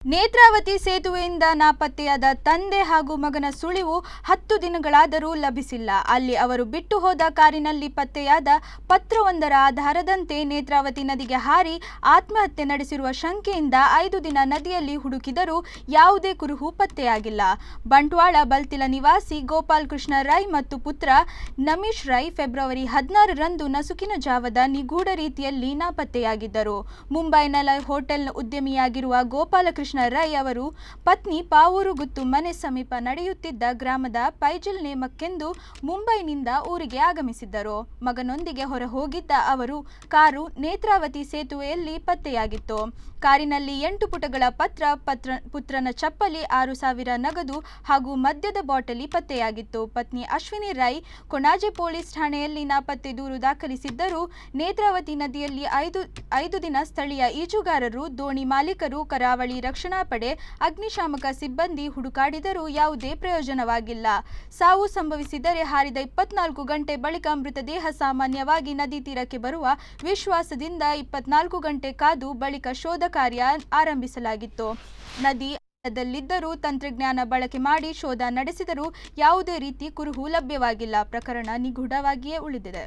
ನೇತ್ರಾವತಿ ಸೇತುವೆಯಿಂದ ನಾಪತ್ತೆಯಾದ ತಂದೆ ಹಾಗೂ ಮಗನ ಸುಳಿವು 10 ದಿನಗಳಾದರೂ ಲಭಿಸಿಲ್ಲ. ಅಲ್ಲಿ ಅವರು ಬಿಟ್ಟು ಹೋದ ಕಾರಿನಲ್ಲಿ ಪತ್ತೆಯಾದ ಪತ್ರವೊಂದರ ಆಧಾರದಂತೆ ನೇತ್ರಾವತಿ ನದಿಗೆ ಹಾರಿ ಆತ್ಮಹತ್ಯೆ ನಡೆಸಿರುವ ಶಂಕೆಯಿಂದ 5 ದಿನ ನದಿಯಲ್ಲಿ ಹುಡುಕಿದರೂ ಯಾವುದೇ ಕುರುಹು ಪತ್ತೆಯಾಗಿಲ್ಲ. ಬಂಟ್ವಾಳ ಬಲ್ತಿಲ ನಿವಾಸಿ ಗೋಪಾಲ್ ಕೃಷ್ಣ ರೈ ಮತ್ತು ಪುತ್ರ ನಮೀಶ್ ರೈ ಫೆಬ್ರವರಿ 16ರಂದು ನಸುಕಿನ ಜಾವದ ನಿಗೂಢ ರೀತಿಯಲ್ಲಿ ನಾಪತ್ತೆಯಾಗಿದ್ದರು. ಮುಂಬೈನ ಹೋಟೆಲ್ ಉದ್ಯಮಿಯಾಗಿರುವ ಗೋಪಾಲ ಕೃಷ್ಣ ರೈ ಅವರು ಪತ್ನಿ ಪಾವೂರು ಗುತ್ತು ಮನೆ ಸಮೀಪ ನಡೆಯುತ್ತಿದ್ದ ಗ್ರಾಮದ ಪೈಜಲ್ ನೇಮಕ್ಕೆಂದು ಮುಂಬೈನಿಂದ ಊರಿಗೆ ಆಗಮಿಸಿದ್ದರು. ಮಗನೊಂದಿಗೆ ಹೊರ ಹೋಗಿದ್ದ ಅವರು ಕಾರು ನೇತ್ರಾವತಿ ಸೇತುವೆಯಲ್ಲಿ ಪತ್ತೆಯಾಗಿತ್ತು. ಕಾರಿನಲ್ಲಿ 8 ಪುಟಗಳ ಪುತ್ರನ ಚಪ್ಪಲಿ, 6,000 ನಗದು ಹಾಗೂ ಮದ್ಯದ ಬಾಟಲಿ ಪತ್ತೆಯಾಗಿತ್ತು. ಪತ್ನಿ ಅಶ್ವಿನಿ ರೈ ಕೊಣಾಜೆ ಪೊಲೀಸ್ ಠಾಣೆಯಲ್ಲಿ ನಾಪತ್ತೆ ದೂರು ದಾಖಲಿಸಿದ್ದರು. ನೇತ್ರಾವತಿ ನದಿಯಲ್ಲಿ 5 ದಿನ ಸ್ಥಳೀಯ ಈಜುಗಾರರು, ದೋಣಿ ಮಾಲೀಕರು, ಕರಾವಳಿ ರಕ್ಷಣಾ ಪಡೆ, ಅಗ್ನಿಶಾಮಕ ಸಿಬ್ಬಂದಿ ಹುಡುಕಾಡಿದರೂ ಯಾವುದೇ ಪ್ರಯೋಜನವಾಗಿಲ್ಲ. ಸಾವು ಸಂಭವಿಸಿದರೆ ಹಾರಿದ 24 ಗಂಟೆ ಬಳಿಕ ಮೃತದೇಹ ಸಾಮಾನ್ಯವಾಗಿ ನದಿ ತೀರಕ್ಕೆ ಬರುವ ವಿಶ್ವಾಸದಿಂದ 24 ಗಂಟೆ ಕಾದು ಬಳಿಕ ಶೋಧ ಕಾರ್ಯ ಆರಂಭಿಸಲಾಗಿತ್ತು. ನದಿ ಆಳದಲ್ಲಿದ್ದರೂ ತಂತ್ರಜ್ಞಾನ ಬಳಕೆ ಮಾಡಿ ಶೋಧ ನಡೆಸಿದರೂ ಯಾವುದೇ ರೀತಿ ಕುರುಹು ಲಭ್ಯವಾಗಿಲ್ಲ. ಪ್ರಕರಣ ನಿಗೂಢವಾಗಿಯೇ ಉಳಿದಿದೆ.